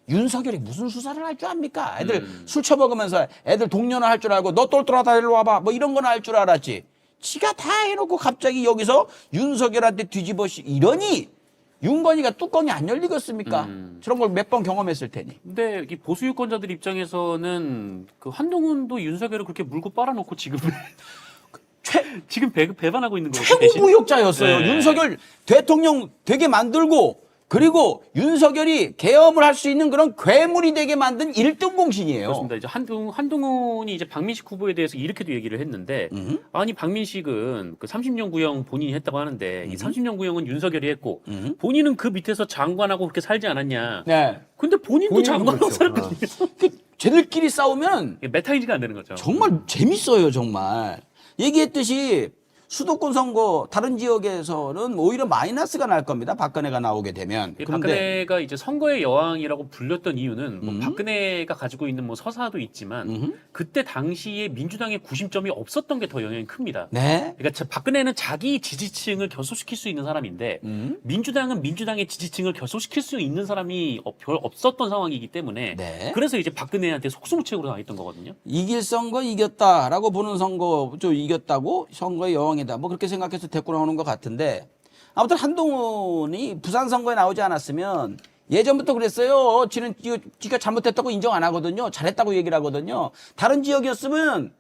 N: 윤석열이 무슨 수사를 할 줄 압니까? 애들 술 처먹으면서 애들 동료나 할 줄 알고 너 똘똘하다 일로 와봐 뭐 이런 거나 할 줄 알았지. 지가 다 해놓고 갑자기 여기서 윤석열한테 뒤집어시 이러니 윤건이가 뚜껑이 안 열리겠습니까? 저런 걸 몇 번 경험했을 테니.
S: 근데 이 보수 유권자들 입장에서는 그 한동훈도 윤석열을 그렇게 물고 빨아놓고 지금 지금 배반하고 있는 거예요.
N: 최고 무역자였어요.
S: 네.
N: 윤석열 대통령 되게 만들고 그리고 윤석열이 계엄을 할 수 있는 그런 괴물이 되게 만든 1등 공신이에요.
S: 그렇습니다. 이제 한동훈이 이제 박민식 후보에 대해서 이렇게도 얘기를 했는데 아니 박민식은 그 30년 구형 본인이 했다고 하는데 이 30년 구형은 윤석열이 했고 본인은 그 밑에서 장관하고 그렇게 살지 않았냐.
N: 네.
S: 근데 본인도 장관하고
N: 그렇죠.
S: 살았거든요.
N: 쟤들끼리 싸우면
S: 메타인지가 안 되는 거죠.
N: 정말 재밌어요, 정말. 얘기했듯이 수도권 선거 다른 지역에서는 오히려 마이너스가 날 겁니다. 박근혜가 나오게 되면.
S: 박근혜가 이제 선거의 여왕이라고 불렸던 이유는 뭐 박근혜가 가지고 있는 뭐 서사도 있지만 그때 당시에 민주당의 구심점이 없었던 게 더 영향이 큽니다.
N: 네.
S: 그러니까 박근혜는 자기 지지층을 결속시킬 수 있는 사람인데 민주당은 민주당의 지지층을 결속시킬 수 있는 사람이 별 없었던 상황이기 때문에
N: 네.
S: 그래서 이제 박근혜한테 속수무책으로 당했던 거거든요.
N: 이길 선거 이겼다라고 보는 선거 좀 이겼다고 선거의 여왕이다. 뭐 그렇게 생각해서 데리고 나오는 것 같은데 아무튼 한동훈이 부산 선거에 나오지 않았으면 예전부터 그랬어요. 지가 잘못했다고 인정 안 하거든요. 잘했다고 얘기를 하거든요. 다른 지역이었으면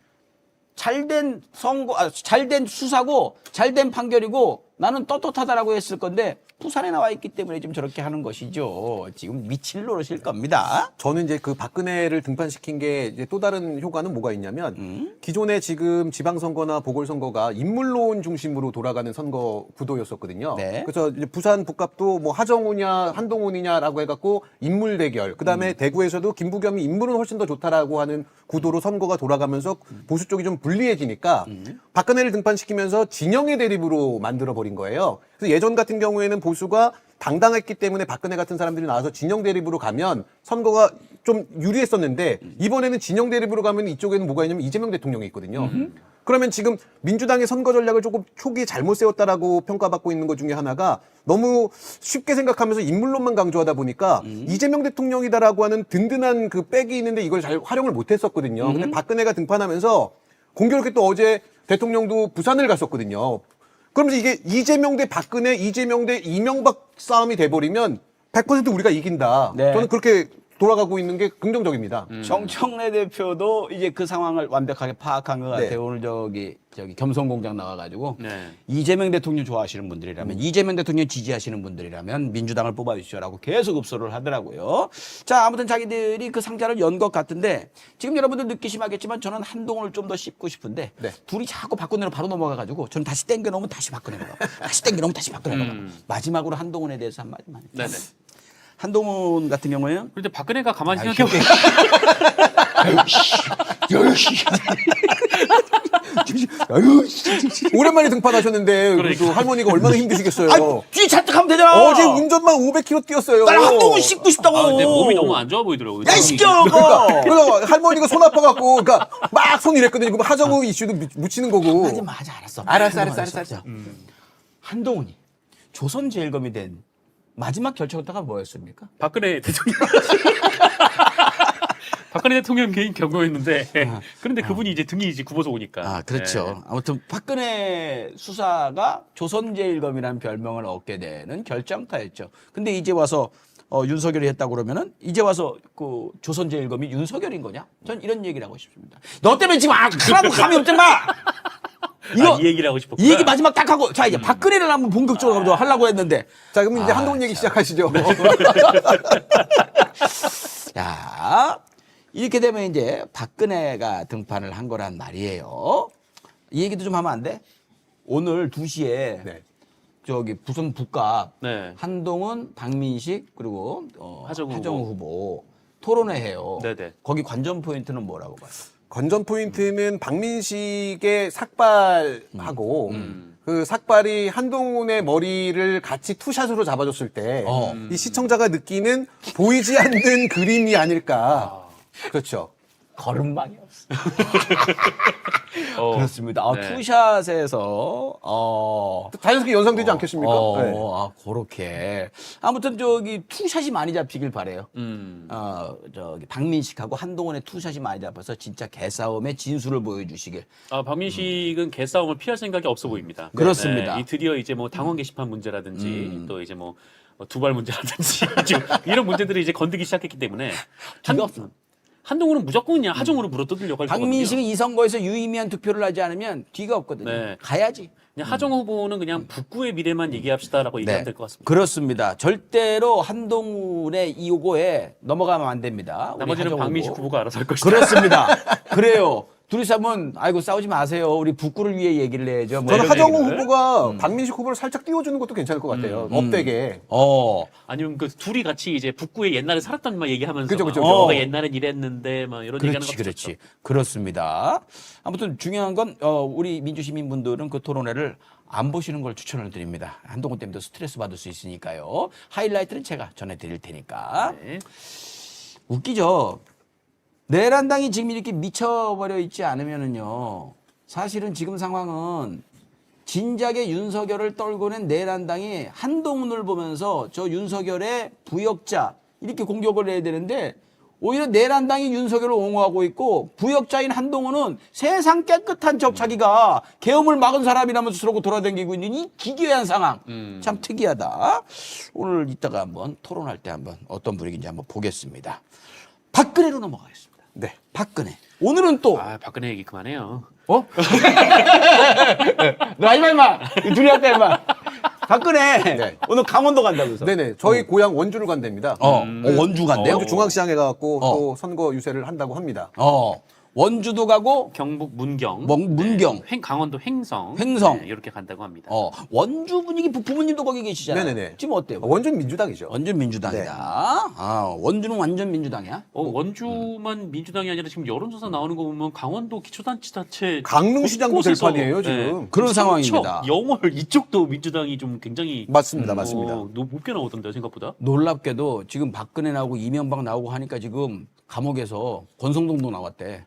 N: 잘된 선거, 잘된 수사고 잘된 판결이고 나는 떳떳하다라고 했을 건데 부산에 나와 있기 때문에 지금 저렇게 하는 것이죠. 지금 미칠 노릇일 겁니다.
R: 저는 이제 그 박근혜를 등판시킨 게 이제 또 다른 효과는 뭐가 있냐면 기존에 지금 지방선거나 보궐선거가 인물론 중심으로 돌아가는 선거 구도였었거든요.
N: 네.
R: 그래서 이제 부산 북갑도 뭐 하정우냐 한동훈이냐라고 해갖고 인물 대결. 그다음에 대구에서도 김부겸이 인물은 훨씬 더 좋다라고 하는 구도로 선거가 돌아가면서 보수 쪽이 좀 불리해지니까 박근혜를 등판시키면서 진영의 대립으로 만들어버린 거예요. 그래서 예전 같은 경우에는 보수가 당당했기 때문에 박근혜 같은 사람들이 나와서 진영 대립으로 가면 선거가 좀 유리했었는데 이번에는 진영 대립으로 가면 이쪽에는 뭐가 있냐면 이재명 대통령이 있거든요. 그러면 지금 민주당의 선거 전략을 조금 초기에 잘못 세웠다라고 평가받고 있는 것 중에 하나가 너무 쉽게 생각하면서 인물론만 강조하다 보니까 이재명 대통령이다라고 하는 든든한 그 백이 있는데 이걸 잘 활용을 못했었거든요. 근데 박근혜가 등판하면서 공교롭게 또 어제 대통령도 부산을 갔었거든요. 그러면서 이게 이재명 대 박근혜, 이재명 대 이명박 싸움이 돼버리면 100% 우리가 이긴다.
N: 네.
R: 저는 그렇게 돌아가고 있는 게 긍정적입니다.
N: 정청래 대표도 이제 그 상황을 완벽하게 파악한 것 같아요.
R: 네.
N: 오늘 저기 겸손공장 나와가지고
S: 네.
N: 이재명 대통령 좋아하시는 분들이라면 이재명 대통령 지지하시는 분들이라면 민주당을 뽑아주시오라고 계속 읍소를 하더라고요. 자, 아무튼 자기들이 그 상자를 연 것 같은데 지금 여러분들 느끼시겠지만 저는 한동훈을 좀 더 씹고 싶은데 둘이 자꾸 박근혜로 바로 넘어가가지고 저는 다시 땡겨놓으면 다시 박근혜로 가. 다시 땡겨놓으면 다시 박근혜로 가. 마지막으로 한동훈에 대해서 한마디만.
S: 네네.
N: 한동훈 같은 경우에는
S: 그런데 박근혜가 가만히 생각해보면
R: 오랜만에 등판하셨는데
S: 그러니까.
R: 또 할머니가 얼마나 힘드시겠어요.
N: 뒤 잔뜩 하면 되잖아.
R: 어제 운전만 500km 뛰었어요.
N: 나 한동훈 씹고 싶다고.
S: 내 몸이 너무 안 좋아 보이더라고요.
N: 야, 시켜!
R: 그러니까 할머니가 손 아파갖고, 그러니까 막 손 이랬거든요. 그럼 하정우 이슈도 묻히는 거고.
N: 하지 마, 알았어.
R: 알았어.
N: 한동훈이 조선제일검이 된 마지막 결정타가 뭐였습니까?
S: 박근혜 대통령. 박근혜 대통령 개인 경고였는데 그런데 그분이 이제 등이 이제 굽어서 오니까.
N: 아, 그렇죠.
S: 네.
N: 아무튼 박근혜 수사가 조선제일검이라는 별명을 얻게 되는 결정타였죠. 근데 이제 와서 윤석열이 했다고 그러면은 이제 와서 그 조선제일검이 윤석열인 거냐? 전 이런 얘기를 하고 싶습니다. 너 때문에 지금 하라고 감이 없잖아.
S: 이거 이 얘기를 하고 싶었구나.
N: 이 얘기 마지막 딱 하고 자 이제 박근혜를 한번 본격적으로 하려고 했는데
R: 자 그럼 이제 한동훈 얘기 시작하시죠.
N: 자 이렇게 되면 이제 박근혜가 등판을 한 거란 말이에요. 이 얘기도 좀 하면 안 돼? 오늘 2시에 저기 부산 북갑 한동훈, 박민식 그리고 하정우 후보 토론회 해요.
S: 네네.
N: 거기 관전 포인트는 뭐라고 봐요?
R: 관전 포인트는 박민식의 삭발하고 그 삭발이 한동훈의 머리를 같이 투샷으로 잡아줬을 때 이 시청자가 느끼는 보이지 않는 그림이 아닐까. 그렇죠.
N: 걸음망이 없어. 그렇습니다. 투샷에서
R: 자연스럽게 연상되지 않겠습니까? 네.
N: 그렇게 아무튼 저기 투샷이 많이 잡히길 바래요. 저기 박민식하고 한동훈의 투샷이 많이 잡혀서 진짜 개싸움의 진수를 보여주시길.
S: 박민식은 개싸움을 피할 생각이 없어 보입니다.
N: 그렇습니다.
S: 네, 드디어 이제 뭐 당원 게시판 문제라든지 또 이제 뭐 두발 문제라든지 이런 문제들을 이제 건드기 시작했기 때문에 한동훈은 무조건 그냥 하정우로 물어뜯으려고 할 거거든요.
N: 박민식은 이 선거에서 유의미한 투표를 하지 않으면 뒤가 없거든요. 가야지.
S: 그냥 하정우 후보는 그냥 북구의 미래만 얘기합시다라고 얘기하면 될 것 같습니다.
N: 그렇습니다. 절대로 한동훈의 이 요거에 넘어가면 안 됩니다.
S: 나머지는 박민식 후보가 알아서 할 것이다.
N: 그렇습니다. 그래요. 둘이서 한번 아이고 싸우지 마세요. 우리 북구를 위해 얘기를 해야죠. 뭐
R: 저는 하정우 후보가 박민식 후보를 살짝 띄워주는 것도 괜찮을 것 같아요. 업되게.
S: 아니면 그 둘이 같이 이제 북구에 옛날에 살았던 막 얘기하면서
R: 그죠.
S: 너가 옛날엔 이랬는데 막 이런 얘기하는 것도
N: 그렇지. 그렇습니다. 아무튼 중요한 건 우리 민주시민분들은 그 토론회를 안 보시는 걸 추천을 드립니다. 한동훈 때문에 스트레스 받을 수 있으니까요. 하이라이트는 제가 전해드릴 테니까. 웃기죠. 내란당이 지금 이렇게 미쳐버려 있지 않으면은요. 사실은 지금 상황은 진작에 윤석열을 떨고낸 내란당이 한동훈을 보면서 저 윤석열의 부역자 이렇게 공격을 해야 되는데 오히려 내란당이 윤석열을 옹호하고 있고 부역자인 한동훈은 세상 깨끗한 척 자기가 계엄을 막은 사람이라면서 저러고 돌아다니고 있는 이 기괴한 상황. 참 특이하다. 오늘 이따가 한번 토론할 때 한번 어떤 분위기인지 한번 보겠습니다. 박근혜로 넘어가겠습니다.
R: 네.
N: 박근혜. 오늘은 또.
S: 박근혜 얘기 그만해요.
N: 너 하지 마, 임마. 둘이 할까, 임마. 박근혜. 오늘 강원도 간다면서.
R: 네네. 저희 고향 원주를 간답니다.
N: 원주 간대요?
R: 원주 중앙시장에 가갖고 또 선거 유세를 한다고 합니다.
N: 원주도 가고
S: 경북 문경,
N: 문경,
S: 강원도 횡성, 이렇게 간다고 합니다.
N: 원주 분위기 부모님도 거기 계시잖아요.
R: 네네네.
N: 지금 어때요?
R: 원주는 민주당이죠.
N: 원주는 민주당이다. 원주는 완전 민주당이야?
S: 원주만 민주당이 아니라 지금 여론조사 나오는 거 보면 강원도 기초단체자체
R: 강릉시장도 될 판이에요 지금.
N: 그런 상황입니다.
S: 영월 이쪽도 민주당이 좀 굉장히
R: 맞습니다.
S: 높게 나오던데 생각보다.
N: 놀랍게도 지금 박근혜 나오고 이명박 나오고 하니까 지금 감옥에서 권성동도 나왔대.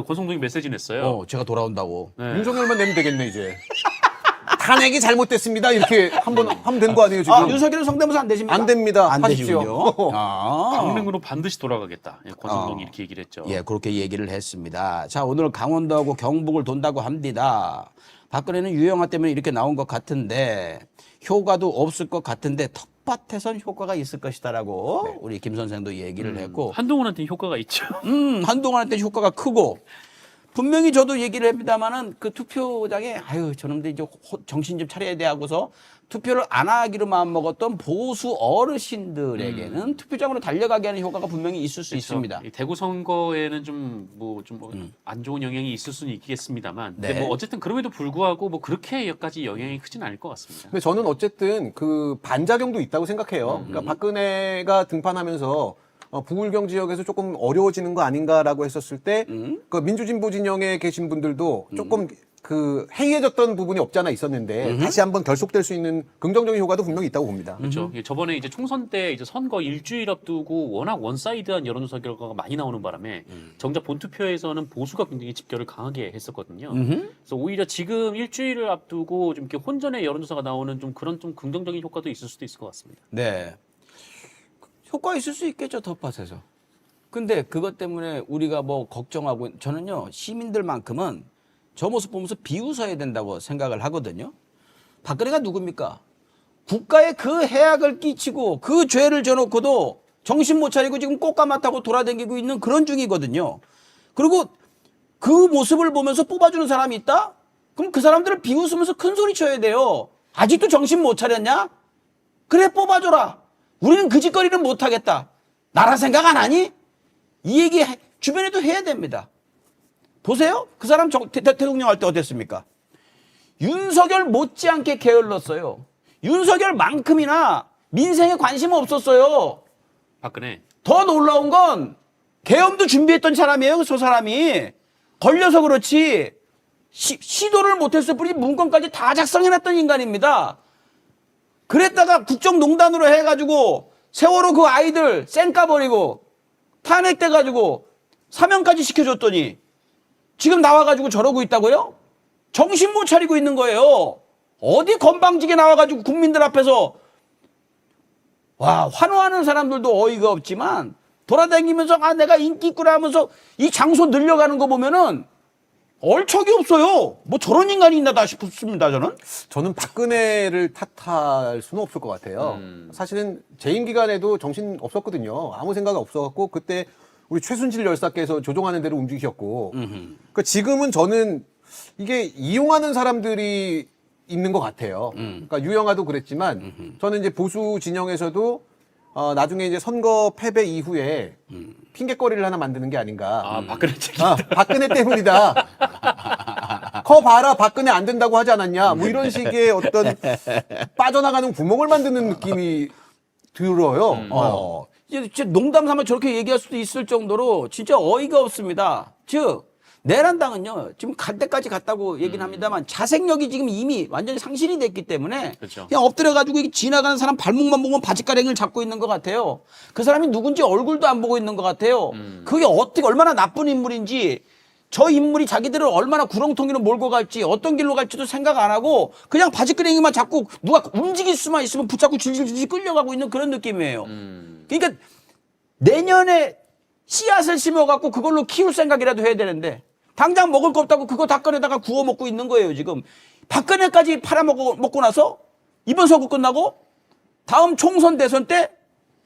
S: 권성동이 메시지 냈어요.
N: 제가 돌아온다고.
R: 윤석열만 내면 되겠네 이제. 탄핵이 잘못됐습니다. 이렇게 한번 하면 된 거 아니에요 지금?
N: 윤석열은 성대모사 안 되십니까?
R: 안 됩니다.
N: 안 되시군요.
S: 강릉으로 반드시 돌아가겠다. 권성동이 이렇게 얘기를 했죠.
N: 그렇게 얘기를 했습니다. 자, 오늘 강원도하고 경북을 돈다고 합니다. 박근혜는 유영아 때문에 이렇게 나온 것 같은데 효과도 없을 것 같은데 텃밭에선 효과가 있을 것이다라고 우리 김 선생도 얘기를 했고
S: 한동훈한테 효과가 있죠.
N: 한동훈한테 효과가 크고 분명히 저도 얘기를 합니다만은 그 투표장에 저놈들 이제 정신 좀 차려야 돼 하고서 투표를 안 하기로 마음먹었던 보수 어르신들에게는 투표장으로 달려가게 하는 효과가 분명히 있을 수 있습니다.
S: 대구 선거에는 좀 안 좋은 영향이 있을 수는 있겠습니다만, 근데 뭐 어쨌든 그럼에도 불구하고 뭐 그렇게까지 영향이 크진 않을 것 같습니다.
R: 근데 저는 어쨌든 그 반작용도 있다고 생각해요. 그러니까 박근혜가 등판하면서 부울경 지역에서 조금 어려워지는 거 아닌가라고 했었을 때, 그 민주진보 진영에 계신 분들도 조금 그 해이해졌던 부분이 없지 않아 있었는데 다시 한번 결속될 수 있는 긍정적인 효과도 분명히 있다고 봅니다.
S: 그렇죠. 저번에 이제 총선 때 이제 선거 일주일 앞두고 워낙 원사이드한 여론조사 결과가 많이 나오는 바람에 정작 본투표에서는 보수가 굉장히 집결을 강하게 했었거든요. 그래서 오히려 지금 일주일을 앞두고 좀 이렇게 혼전의 여론조사가 나오는 좀 그런 좀 긍정적인 효과도 있을 수도 있을 것 같습니다.
N: 네. 효과 있을 수 있겠죠, 텃밭에서. 근데 그것 때문에 우리가 뭐 걱정하고 저는요 시민들만큼은 저 모습 보면서 비웃어야 된다고 생각을 하거든요. 박근혜가 누굽니까? 국가에 그 해악을 끼치고 그 죄를 져놓고도 정신 못 차리고 지금 꽃가마 타고 돌아다니고 있는 그런 중이거든요. 그리고 그 모습을 보면서 뽑아주는 사람이 있다? 그럼 그 사람들을 비웃으면서 큰 소리 쳐야 돼요. 아직도 정신 못 차렸냐? 그래 뽑아줘라. 우리는 그 짓거리는 못하겠다. 나라 생각 안 하니? 이 얘기 주변에도 해야 됩니다. 보세요. 그 사람 대통령 할 때 어땠습니까? 윤석열 못지않게 게을렀어요. 윤석열만큼이나 민생에 관심 없었어요.
S: 박근혜.
N: 더 놀라운 건 계엄도 준비했던 사람이에요. 저 사람이. 걸려서 그렇지 시도를 못했을 뿐이지 문건까지 다 작성해놨던 인간입니다. 그랬다가 국정농단으로 해가지고 세월호 그 아이들 쌩까버리고 탄핵돼가지고 사면까지 시켜줬더니 지금 나와가지고 저러고 있다고요? 정신 못 차리고 있는 거예요. 어디 건방지게 나와가지고 국민들 앞에서 와 환호하는 사람들도 어이가 없지만 돌아다니면서 아 내가 인기 있구나 하면서 이 장소 늘려가는 거 보면은 얼척이 없어요. 뭐 저런 인간이 있나 싶습니다.
R: 저는 박근혜를 탓할 수는 없을 것 같아요. 사실은 재임 기간에도 정신 없었거든요. 아무 생각 없어갖고 그때 우리 최순실 열사께서 조종하는 대로 움직이셨고 그러니까 지금은 저는 이게 이용하는 사람들이 있는 것 같아요. 그러니까 유영아도 그랬지만 저는 이제 보수 진영에서도 나중에 이제 선거 패배 이후에 핑계거리를 하나 만드는 게 아닌가.
S: 아, 박근혜 책임이다.
R: 박근혜 때문이다. 커 봐라, 박근혜 안 된다고 하지 않았냐. 뭐 이런 식의 어떤 빠져나가는 구멍을 만드는 느낌이 들어요.
N: 이제 농담 삼아 저렇게 얘기할 수도 있을 정도로 진짜 어이가 없습니다. 즉 내란당은요 지금 갈 때까지 갔다고 얘기는 합니다만 자생력이 지금 이미 완전히 상실이 됐기 때문에
S: 그렇죠.
N: 그냥 엎드려가지고 지나가는 사람 발목만 보면 바지가랭이를 잡고 있는 것 같아요. 그 사람이 누군지 얼굴도 안 보고 있는 것 같아요. 그게 어떻게 얼마나 나쁜 인물인지 저 인물이 자기들을 얼마나 구렁텅이로 몰고 갈지 어떤 길로 갈지도 생각 안 하고 그냥 바지가랭이만 잡고 누가 움직일 수만 있으면 붙잡고 질질질 끌려가고 있는 그런 느낌이에요. 그러니까 내년에 씨앗을 심어갖고 그걸로 키울 생각이라도 해야 되는데 당장 먹을 거 없다고 그거 다 꺼내다가 구워 먹고 있는 거예요, 지금. 박근혜까지 팔아먹고 나서 이번 선거 끝나고 다음 총선 대선 때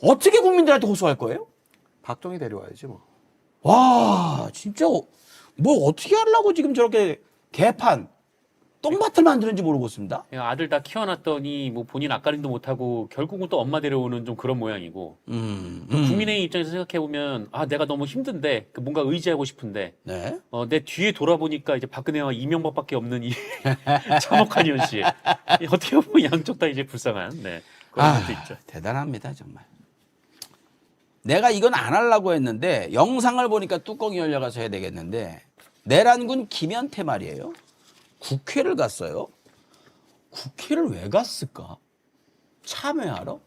N: 어떻게 국민들한테 호소할 거예요?
R: 박정희 데려와야지 뭐.
N: 와, 진짜 뭐 어떻게 하려고 지금 저렇게 개판 똥밭을 만드는지 모르겠습니다.
S: 아들 다 키워놨더니 뭐 본인 앞가림도 못하고 결국은 또 엄마 데려오는 좀 그런 모양이고 국민의 입장에서 생각해보면 아 내가 너무 힘든데 뭔가 의지하고 싶은데
N: 네.
S: 내 뒤에 돌아보니까 이제 박근혜와 이명박밖에 없는 이 참혹한 현실 어떻게 보면 양쪽 다 이제 불쌍한 그런 것도 있죠.
N: 대단합니다 정말. 내가 이건 안 하려고 했는데 영상을 보니까 뚜껑이 열려가서 해야 되겠는데 내란군 김현태 말이에요. 국회를 갔어요. 국회를 왜 갔을까? 참여하러?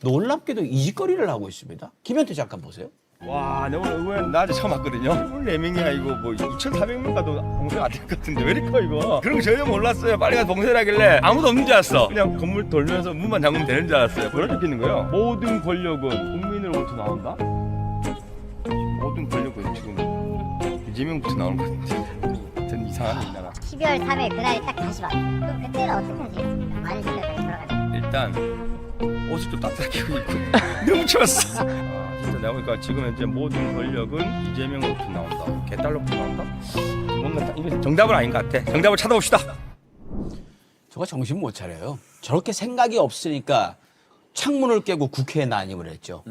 N: 놀랍게도 이 짓거리를 하고 있습니다. 김현태 잠깐 보세요.
D: 와, 내가 오늘 의원에 나한테 처음 왔거든요. 24명이 아니고 뭐 2,400명 가도 봉쇄가 안 될 것 같은데 왜 이렇게 커 이거? 그런 거 전혀 몰랐어요. 빨리 가서 봉쇄를 하길래 아무도 없는 줄 알았어. 그냥 건물 돌면서 문만 잠그면 되는 줄 알았어요. 그걸 느끼는 거예요. 모든 권력은 국민으로부터 나온다? 모든 권력은 지금 이재명부터 나오는 것 같은데. 하여튼 이상한 이 나라.
Q: 12월 3일 그날이 딱 다시 왔어요. 그럼 그때는 어떻게 하시겠습니까? 많은 시간을 다시 돌아가죠.
D: 일단 옷을 좀 따뜻하게 입고 너무 추웠어. 진짜 내가 보니까 지금 현재 모든 권력은 이재명으로부터 나온다. 개딸로부터 나온다. 뭔가 이게 정답은 아닌 것 같아. 정답을 찾아봅시다.
N: 저거 정신 못 차려요. 저렇게 생각이 없으니까 창문을 깨고 국회에 난입을 했죠.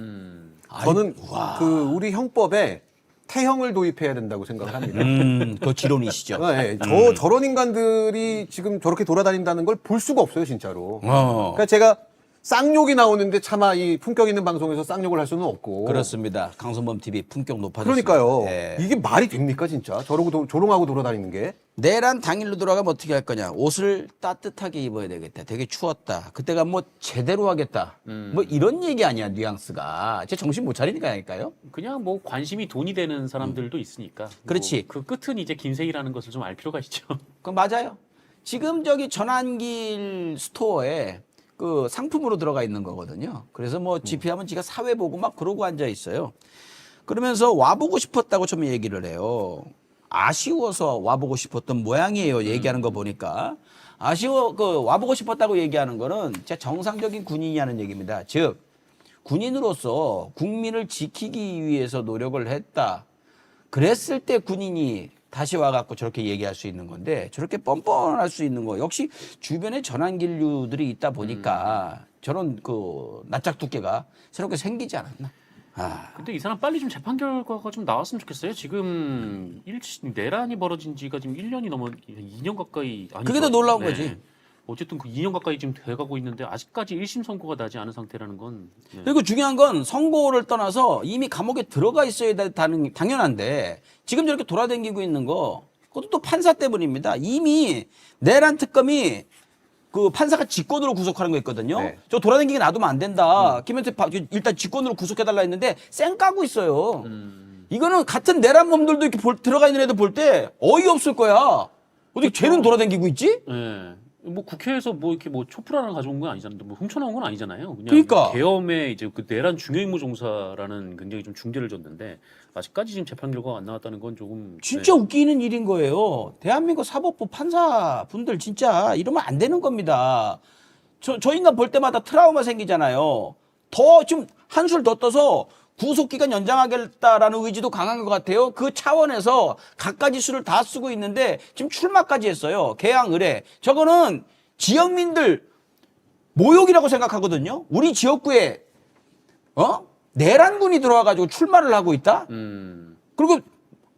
R: 저는 그 우리 형법에 태형을 도입해야 된다고 생각을 합니다.
N: 그 지론이시죠.
R: 네, 저런 인간들이 지금 저렇게 돌아다닌다는 걸 볼 수가 없어요, 진짜로. 그러니까 제가 쌍욕이 나오는데 차마 이 품격 있는 방송에서 쌍욕을 할 수는 없고.
N: 그렇습니다. 강선범 TV 품격 높아졌습니다.
R: 그러니까요.
N: 네.
R: 이게 말이 됩니까, 진짜? 저러고 조롱하고 돌아다니는 게.
N: 내란 당일로 돌아가면 어떻게 할 거냐. 옷을 따뜻하게 입어야 되겠다. 되게 추웠다. 그때가 뭐 제대로 하겠다. 뭐 이런 얘기 아니야, 뉘앙스가. 제 정신 못 차리니까요.
S: 그냥 뭐 관심이 돈이 되는 사람들도 있으니까.
N: 그렇지.
S: 그 끝은 이제 김세희라는 것을 좀 알 필요가 있죠.
N: 그건 맞아요. 지금 저기 전환길 스토어에 그 상품으로 들어가 있는 거거든요. 그래서 뭐 집회하면 지가 사회 보고 막 그러고 앉아 있어요. 그러면서 와보고 싶었다고 좀 얘기를 해요. 아쉬워서 와보고 싶었던 모양이에요. 얘기하는 거 보니까. 와보고 싶었다고 얘기하는 거는 진짜 정상적인 군인이라는 얘기입니다. 즉, 군인으로서 국민을 지키기 위해서 노력을 했다. 그랬을 때 군인이 다시 와갖고 저렇게 얘기할 수 있는 건데 저렇게 뻔뻔할 수 있는 거 역시 주변에 전환길류들이 있다 보니까 저런 그 낯짝 두께가 새롭게 생기지 않았나.
S: 근데 이 사람 빨리 좀 재판 결과가 좀 나왔으면 좋겠어요. 지금 내란이 벌어진 지가 지금 1년이 넘어 2년 가까이 아니죠.
N: 그게 더 놀라운 거지.
S: 어쨌든 그 2년 가까이 지금 돼가고 있는데 아직까지 1심 선고가 나지 않은 상태라는 건.
N: 그리고 중요한 건 선고를 떠나서 이미 감옥에 들어가 있어야 되는 당연한데 지금 저렇게 돌아다니고 있는 거 그것도 또 판사 때문입니다. 이미 내란 특검이 그 판사가 직권으로 구속하는 거 있거든요. 저 돌아다니게 놔두면 안 된다. 김현태 일단 직권으로 구속해달라 했는데 쌩 까고 있어요. 이거는 같은 내란 놈들도 이렇게 들어가 있는 애들 볼 때 어이없을 거야. 어떻게 쟤는 돌아다니고 있지?
S: 네. 뭐 국회에서 뭐 이렇게 뭐 촛불하나 가져온 건 아니잖아요. 뭐 훔쳐나온 건 아니잖아요. 그냥
N: 그러니까.
S: 계엄에 이제 그 내란 중요임무 종사라는 굉장히 좀 중대를 줬는데 아직까지 지금 재판 결과가 안 나왔다는 건 조금
N: 진짜 웃기는 일인 거예요. 대한민국 사법부 판사분들 진짜 이러면 안 되는 겁니다. 저 인간 볼 때마다 트라우마 생기잖아요. 더 좀 한술 더 떠서 구속기간 연장하겠다라는 의지도 강한 것 같아요. 그 차원에서 갖가지 수를 다 쓰고 있는데 지금 출마까지 했어요. 개항 의뢰. 저거는 지역민들 모욕이라고 생각하거든요. 우리 지역구에 내란군이 들어와가지고 출마를 하고 있다? 그리고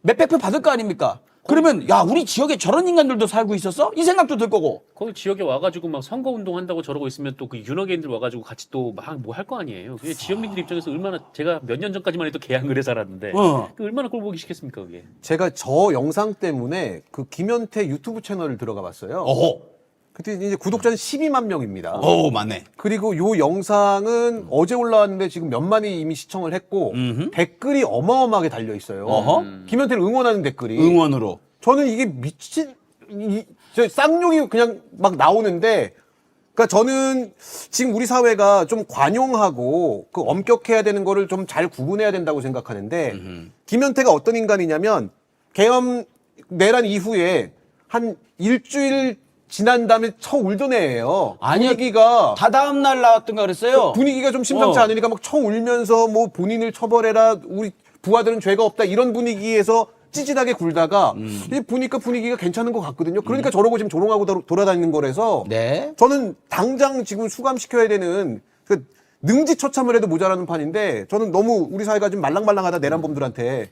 N: 몇백 표 받을 거 아닙니까? 그러면 야 우리 지역에 저런 인간들도 살고 있었어? 이 생각도 들 거고.
S: 거기 지역에 와가지고 막 선거운동 한다고 저러고 있으면 또 그 윤호개인들 와가지고 같이 또 막 뭐 할 거 아니에요. 그게 지역민들 입장에서 얼마나 제가 몇 년 전까지만 해도 개항을해 살았는데 그 얼마나 꼴보기 싫겠습니까 그게.
R: 제가 저 영상 때문에 그 김현태 유튜브 채널을 들어가 봤어요. 그때 이제 구독자는 12만 명입니다.
N: 맞네.
R: 그리고 요 영상은 어제 올라왔는데 지금 몇만이 이미 시청을 했고 댓글이 어마어마하게 달려 있어요. 김현태를 응원하는 댓글이.
N: 응원으로.
R: 저는 이게 미친 저 쌍욕이 그냥 막 나오는데 그러니까 저는 지금 우리 사회가 좀 관용하고 그 엄격해야 되는 거를 좀 잘 구분해야 된다고 생각하는데 김현태가 어떤 인간이냐면 계엄 내란 이후에 한 일주일 지난 다음에 울던 애예요.
N: 아니요.
R: 분위기가
N: 다 다음 날 나왔던가 그랬어요.
R: 분위기가 좀 심상치 않으니까 막 울면서 뭐 본인을 처벌해라. 우리 부하들은 죄가 없다. 이런 분위기에서 찌질하게 굴다가 보니까 분위기가 괜찮은 것 같거든요. 그러니까 저러고 지금 조롱하고 돌아다니는 거라서 저는 당장 지금 수감시켜야 되는 그 능지처참을 해도 모자라는 판인데 저는 너무 우리 사회가 좀 말랑말랑하다 내란범들한테.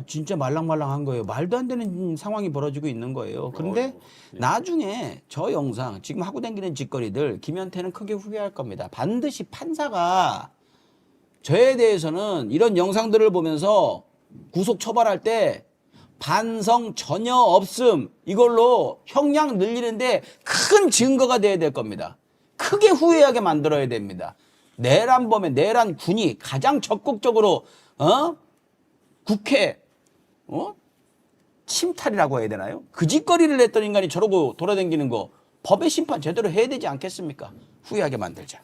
N: 진짜 말랑말랑한 거예요. 말도 안 되는 상황이 벌어지고 있는 거예요. 그런데 나중에 저 영상 지금 하고 다니는 짓거리들 김현태는 크게 후회할 겁니다. 반드시 판사가 저에 대해서는 이런 영상들을 보면서 구속 처벌할 때 반성 전혀 없음 이걸로 형량 늘리는데 큰 증거가 돼야 될 겁니다. 크게 후회하게 만들어야 됩니다. 내란범의 내란군이 가장 적극적으로 국회 침탈이라고 해야 되나요? 그 짓거리를 했던 인간이 저러고 돌아다니는 거 법의 심판 제대로 해야 되지 않겠습니까? 후회하게 만들자.